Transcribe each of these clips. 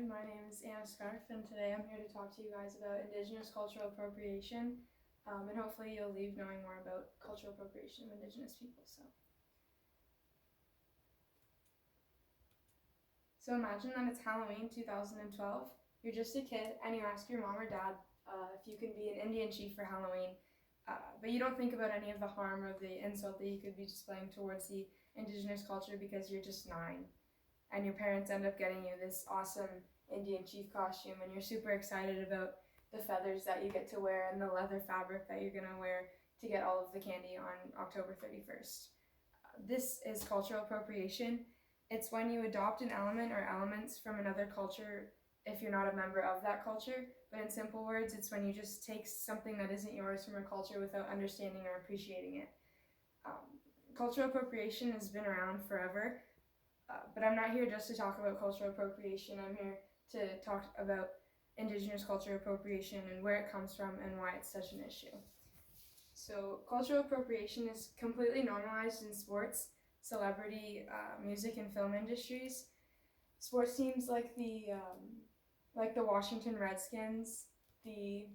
morning. My name is Scarfe, and today I'm here to talk to you guys about Indigenous cultural appropriation, and hopefully you'll leave knowing more about cultural appropriation of Indigenous people. So imagine that it's Halloween 2012, you're just a kid, and you ask your mom or dad if you can be an Indian chief for Halloween, but you don't think about any of the harm or the insult that you could be displaying towards the Indigenous culture because you're just 9. And your parents end up getting you this awesome Indian chief costume, and you're super excited about the feathers that you get to wear and the leather fabric that you're going to wear to get all of the candy on October 31st. This is cultural appropriation. It's when you adopt an element or elements from another culture if you're not a member of that culture, but in simple words, it's when you just take something that isn't yours from a culture without understanding or appreciating it. Cultural appropriation has been around forever. But I'm not here just to talk about cultural appropriation. I'm here to talk about Indigenous cultural appropriation and where it comes from and why it's such an issue. So cultural appropriation is completely normalized in sports, celebrity, music, and film industries. Sports teams like the Washington Redskins, the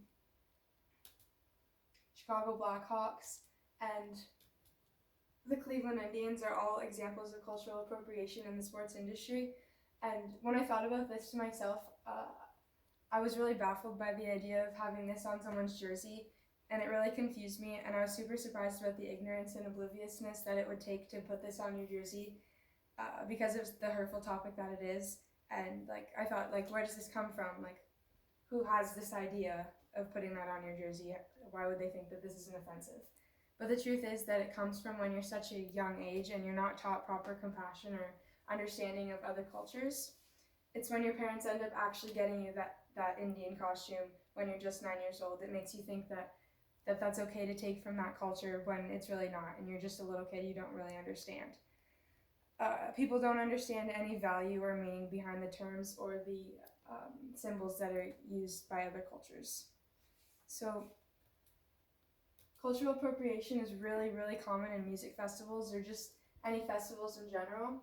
Chicago Blackhawks, and the Cleveland Indians are all examples of cultural appropriation in the sports industry. And when I thought about this to myself, I was really baffled by the idea of having this on someone's jersey, and it really confused me, and I was super surprised about the ignorance and obliviousness that it would take to put this on your jersey because of the hurtful topic that it is. And I thought, where does this come from? Who has this idea of putting that on your jersey? Why would they think that this isn't offensive? But the truth is that it comes from when you're such a young age and you're not taught proper compassion or understanding of other cultures. It's when your parents end up actually getting you that Indian costume when you're just 9 years old. It makes you think that's okay to take from that culture when it's really not, and you're just a little kid, you don't really understand. People don't understand any value or meaning behind the terms or the symbols that are used by other cultures. So cultural appropriation is really, really common in music festivals or just any festivals in general.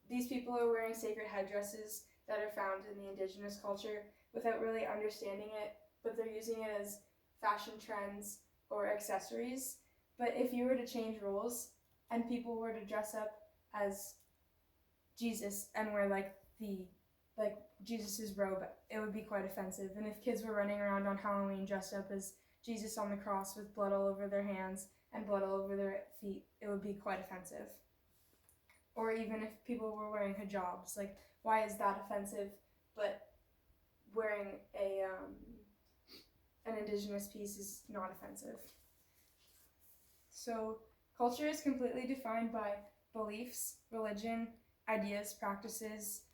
These people are wearing sacred headdresses that are found in the Indigenous culture without really understanding it, but they're using it as fashion trends or accessories. But if you were to change roles and people were to dress up as Jesus and wear Jesus's robe, it would be quite offensive. And if kids were running around on Halloween dressed up as Jesus on the cross with blood all over their hands and blood all over their feet, it would be quite offensive. Or even if people were wearing hijabs, why is that offensive? But wearing an Indigenous piece is not offensive. So culture is completely defined by beliefs, religion, ideas, practices,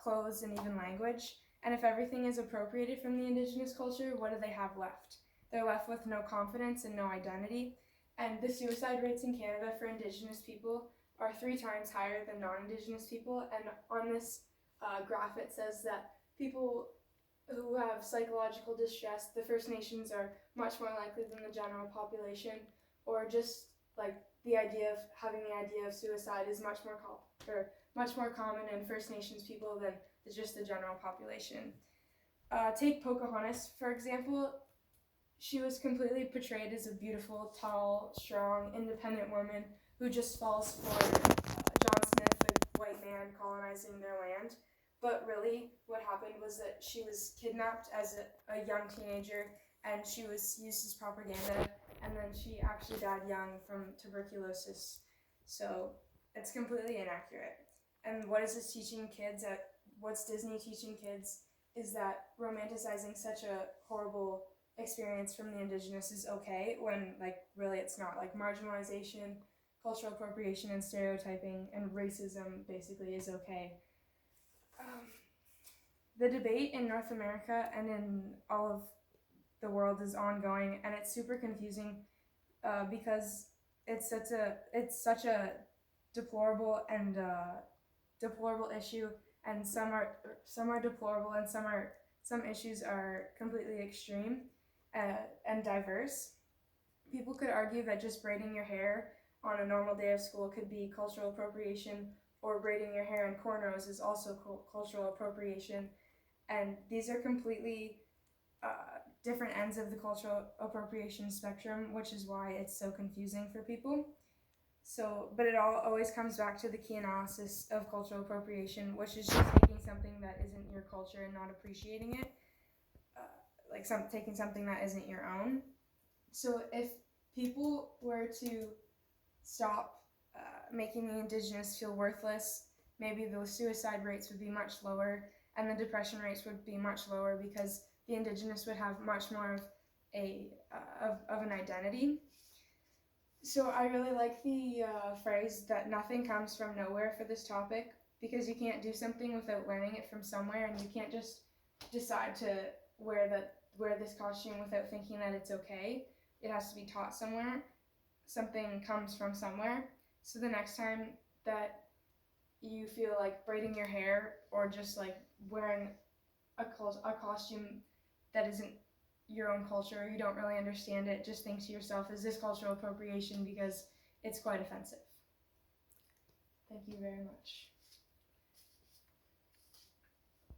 clothes, and even language. And if everything is appropriated from the Indigenous culture, what do they have left? They're left with no confidence and no identity. And the suicide rates in Canada for Indigenous people are 3 times higher than non-Indigenous people. And on this graph, it says that people who have psychological distress, the First Nations are much more likely than the general population, or just the idea of having the idea of suicide is much more common in First Nations people than just the general population. Take Pocahontas, for example. She was completely portrayed as a beautiful, tall, strong, independent woman who just falls for John Smith, a white man colonizing their land. But really, what happened was that she was kidnapped as a young teenager, and she was used as propaganda, and then she actually died young from tuberculosis. So it's completely inaccurate. And what is this teaching kids? What's Disney teaching kids is that romanticizing such a horrible experience from the Indigenous is okay, when really it's not. Marginalization, cultural appropriation, and stereotyping and racism basically is okay. The debate in North America and in all of the world is ongoing, and it's super confusing because it's such a deplorable issue, and some are deplorable, and some issues are completely extreme and diverse. People could argue that just braiding your hair on a normal day of school could be cultural appropriation, or braiding your hair in cornrows is also cultural appropriation. And these are completely different ends of the cultural appropriation spectrum, which is why it's so confusing for people. So, but it all always comes back to the key analysis of cultural appropriation, which is just taking something that isn't your culture and not appreciating it, taking something that isn't your own. So, if people were to stop making the indigenous feel worthless, maybe the suicide rates would be much lower, and the depression rates would be much lower because the indigenous would have much more of an identity. So I really like the phrase that nothing comes from nowhere for this topic, because you can't do something without learning it from somewhere, and you can't just decide to wear this costume without thinking that it's okay. It has to be taught somewhere. Something comes from somewhere. So the next time that you feel like braiding your hair or just like wearing a costume that isn't your own culture, you don't really understand it, just think to yourself, is this cultural appropriation? Because it's quite offensive. Thank you very much.